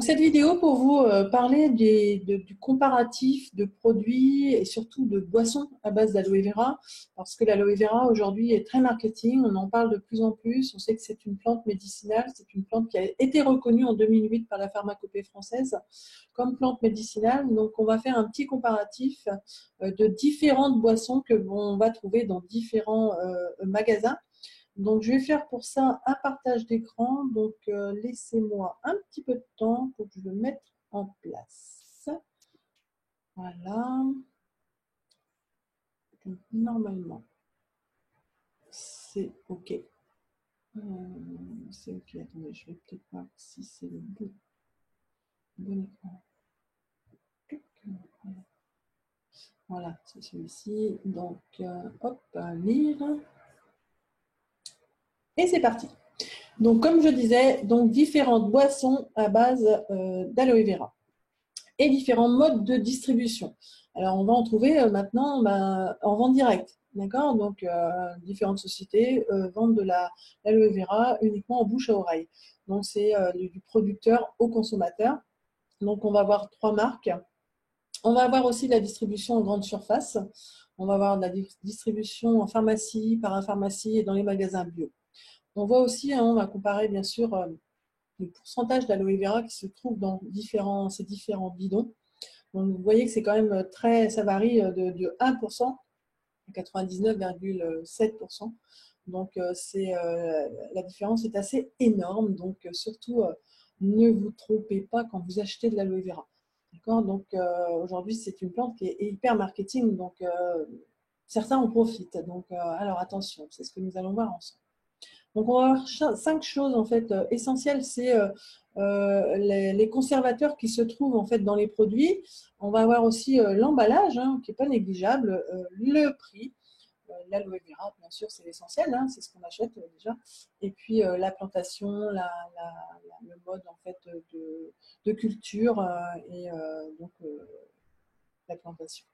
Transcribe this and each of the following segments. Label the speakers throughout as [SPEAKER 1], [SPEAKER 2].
[SPEAKER 1] Donc, cette vidéo pour vous parler du comparatif de produits et surtout de boissons à base d'aloe vera, parce que l'aloe vera aujourd'hui est très marketing, on en parle de plus en plus, on sait que c'est une plante médicinale, c'est une plante qui a été reconnue en 2008 par la pharmacopée française comme plante médicinale. Donc, on va faire un petit comparatif de différentes boissons que l'on va trouver dans différents magasins. Donc, je vais faire pour ça un partage d'écran. Donc, laissez-moi un petit peu de temps pour que je le mette en place. Voilà. Donc, normalement, c'est OK. C'est OK. Attendez, je vais peut-être voir si c'est le bon écran. Voilà, c'est celui-ci. Donc, hop, lire. Et c'est parti. Donc, comme je disais, donc différentes boissons à base d'aloe vera et différents modes de distribution. Alors, on va en trouver maintenant en vente directe. D'accord? Donc, différentes sociétés vendent de l'aloe vera uniquement en bouche à oreille. Donc, c'est du producteur au consommateur. Donc, on va avoir 3 marques. On va avoir aussi la distribution en grande surface. On va avoir de la distribution en pharmacie, parapharmacie et dans les magasins bio. On voit aussi, on va comparer bien sûr le pourcentage d'aloe vera qui se trouve dans ces différents bidons. Donc vous voyez que c'est quand même ça varie de 1% à 99,7%. Donc la différence est assez énorme. Donc surtout, ne vous trompez pas quand vous achetez de l'aloe vera. D'accord? Donc aujourd'hui, c'est une plante qui est hyper marketing. Donc certains en profitent. Donc alors attention, c'est ce que nous allons voir ensemble. Donc, on va avoir 5 choses en fait essentielles. C'est les conservateurs qui se trouvent en fait dans les produits. On va avoir aussi l'emballage qui n'est pas négligeable, le prix, l'aloe vera bien sûr c'est l'essentiel, c'est ce qu'on achète déjà. Et puis la plantation, le mode en fait de culture et donc la plantation.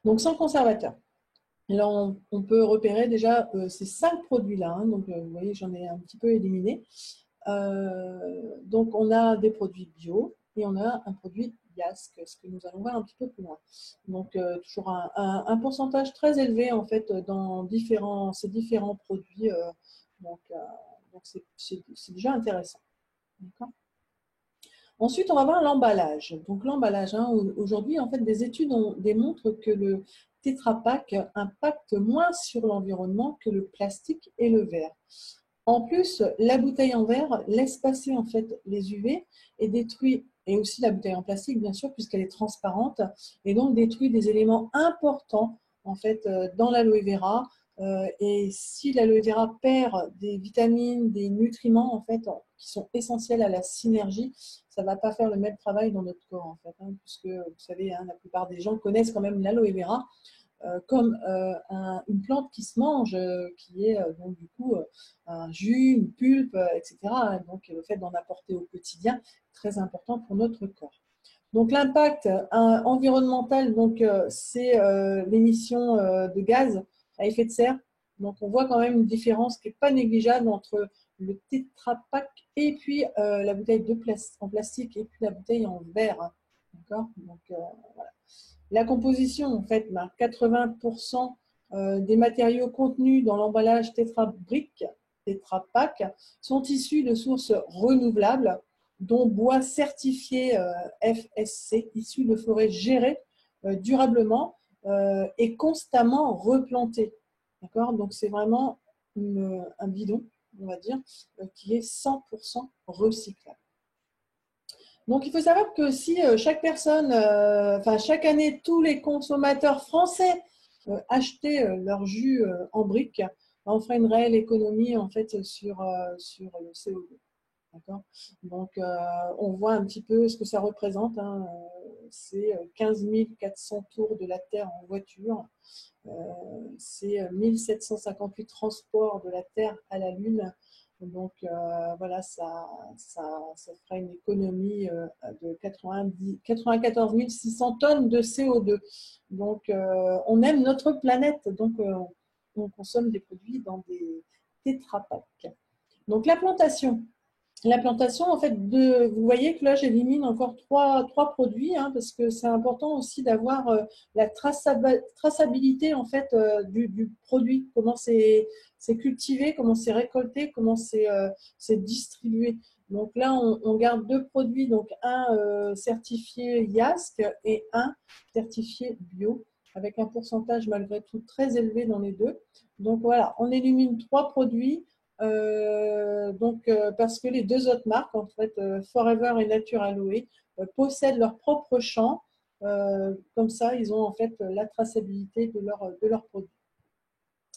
[SPEAKER 1] Donc sans conservateur. Là, on peut repérer déjà ces 5 produits-là. Donc, vous voyez, j'en ai un petit peu éliminé. Donc, on a des produits bio et on a un produit YASC, ce que nous allons voir un petit peu plus loin. Donc, toujours un pourcentage très élevé, en fait, dans ces différents produits. Donc, c'est déjà intéressant. D'accord ? Ensuite, on va voir l'emballage. Donc, l'emballage, aujourd'hui, en fait, des études démontrent que le Tetra Pak impacte moins sur l'environnement que le plastique et le verre. En plus, la bouteille en verre laisse passer en fait les UV et détruit, et aussi la bouteille en plastique, bien sûr, puisqu'elle est transparente, et donc détruit des éléments importants en fait dans l'aloe vera. Et si l'aloe vera perd des vitamines, des nutriments en fait qui sont essentiels à la synergie, ça ne va pas faire le même travail dans notre corps en fait, puisque vous savez, la plupart des gens connaissent quand même l'aloe vera comme une plante qui se mange, qui est donc du coup un jus, une pulpe, etc. Donc le fait d'en apporter au quotidien est très important pour notre corps. Donc l'impact environnemental, c'est l'émission de gaz à effet de serre. Donc on voit quand même une différence qui n'est pas négligeable entre le Tetra Pak et puis la bouteille en plastique et puis la bouteille en verre. D'accord? Donc voilà. La composition, en fait, 80% des matériaux contenus dans l'emballage Tetra Pak, sont issus de sources renouvelables, dont bois certifié FSC, issu de forêts gérées durablement et constamment replantées. D'accord? Donc, c'est vraiment un bidon, on va dire, qui est 100% recyclable. Donc, il faut savoir que si chaque personne, chaque année, tous les consommateurs français achetaient leur jus en brique, on ferait une réelle économie en fait sur le CO2. D'accord ? Donc, on voit un petit peu ce que ça représente. C'est 15 400 tours de la Terre en voiture. C'est 1758 transports de la Terre à la Lune. Donc voilà, ça ferait une économie de 94 600 tonnes de CO2. Donc on aime notre planète, donc on consomme des produits dans des Tetra Pak. Donc la plantation. L'implantation, en fait, vous voyez que là, j'élimine encore trois produits, hein, parce que c'est important aussi d'avoir la traçabilité en fait, du produit, comment c'est cultivé, comment c'est récolté, comment c'est distribué. Donc là, on garde deux produits, donc un certifié IASC et un certifié bio, avec un pourcentage malgré tout très élevé dans les deux. Donc voilà, on élimine trois produits. Parce que les deux autres marques, en fait, Forever et Nature Aloe, possèdent leur propre champ. Comme ça, ils ont en fait la traçabilité de leurs produits.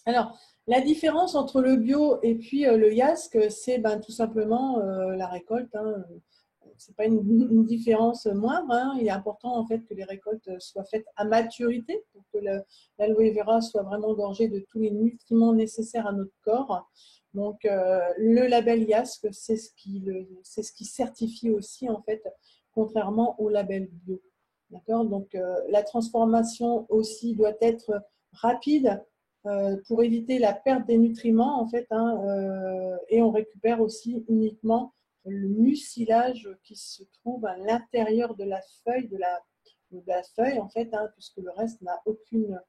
[SPEAKER 1] Alors, la différence entre le bio et puis le YASC, c'est ben, tout simplement la récolte. Hein. Ce n'est pas une différence moindre. Hein. Il est important en fait que les récoltes soient faites à maturité pour que l'aloe vera soit vraiment gorgée de tous les nutriments nécessaires à notre corps. Donc, le label YASC, c'est ce qui certifie aussi en fait, contrairement au label bio. D'accord. Donc, la transformation aussi doit être rapide pour éviter la perte des nutriments en fait, hein, et on récupère aussi uniquement le mucilage qui se trouve à l'intérieur de la feuille, en fait, hein, puisque le reste n'a aucune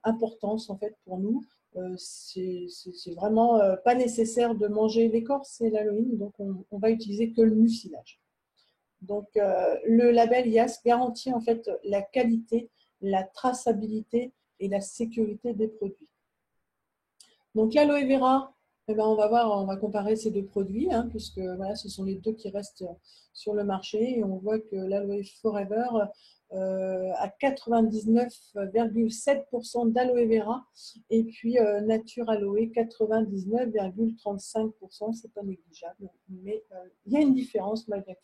[SPEAKER 1] importance en fait pour nous. C'est vraiment pas nécessaire de manger l'écorce et l'aloïne, donc on va utiliser que le mucilage. Donc le label IAS garantit en fait la qualité, la traçabilité et la sécurité des produits. Donc l'aloe vera, eh ben, on va comparer ces deux produits, hein, puisque voilà, ce sont les deux qui restent sur le marché. Et on voit que l'aloe forever a 99,7% d'aloe vera et puis nature aloe 99,35%. C'est pas négligeable, mais il y a une différence malgré tout.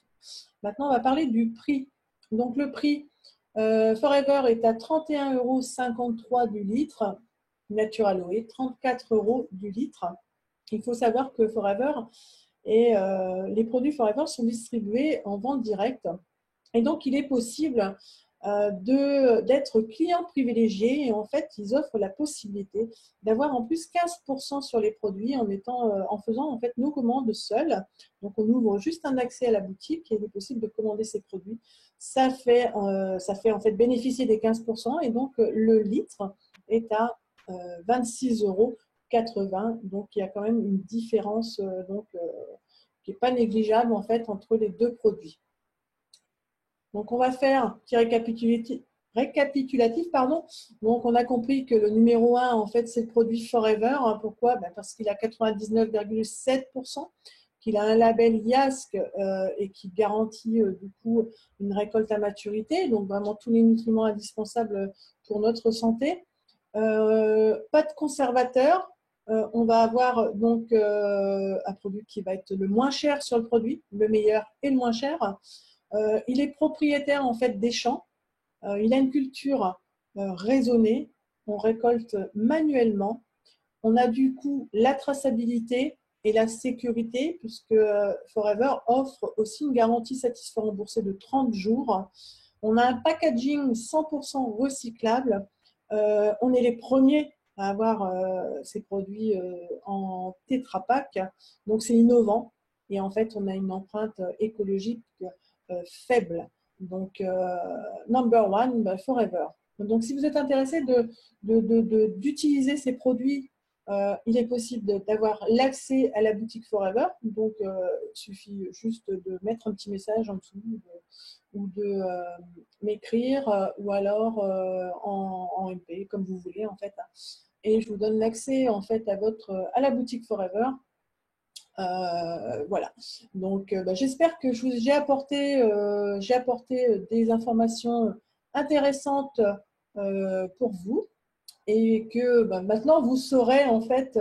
[SPEAKER 1] Maintenant, on va parler du prix. Donc le prix Forever est à 31,53 € du litre. Nature Aloe, 34 € du litre. Il faut savoir que Forever et les produits Forever sont distribués en vente directe. Et donc, il est possible d'être client privilégié. Et en fait, ils offrent la possibilité d'avoir en plus 15% sur les produits en faisant en fait nos commandes seules. Donc, on ouvre juste un accès à la boutique et il est possible de commander ces produits. Ça fait en fait bénéficier des 15%. Et donc, le litre est à 26,80 €. Donc, il y a quand même une différence qui n'est pas négligeable en fait entre les deux produits. Donc, on va faire un petit récapitulatif, pardon. Donc, on a compris que le numéro 1, en fait, c'est le produit Forever. Pourquoi? Parce qu'il a 99,7%, qu'il a un label IASC et qui garantit du coup une récolte à maturité, donc vraiment tous les nutriments indispensables pour notre santé. Pas de conservateur. On va avoir donc un produit qui va être le moins cher sur le produit, le meilleur et le moins cher. Il est propriétaire en fait des champs. Il a une culture raisonnée. On récolte manuellement. On a du coup la traçabilité et la sécurité puisque Forever offre aussi une garantie satisfait remboursée de 30 jours. On a un packaging 100% recyclable. On est les premiers à avoir ces produits en Tetra Pak. Donc c'est innovant et en fait on a une empreinte écologique faible. Donc, number one, forever. Donc, si vous êtes intéressé d'utiliser ces produits, il est possible d'avoir l'accès à la boutique Forever. Donc, il suffit juste de mettre un petit message en dessous ou de m'écrire ou alors en MP, comme vous voulez, en fait. Et je vous donne l'accès, en fait, à la boutique Forever. Voilà. Donc, j'espère que j'ai apporté des informations intéressantes pour vous et que maintenant vous saurez en fait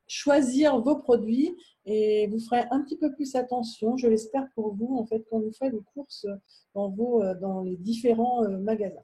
[SPEAKER 1] choisir vos produits et vous ferez un petit peu plus attention, je l'espère pour vous en fait quand vous faites vos courses dans les différents magasins.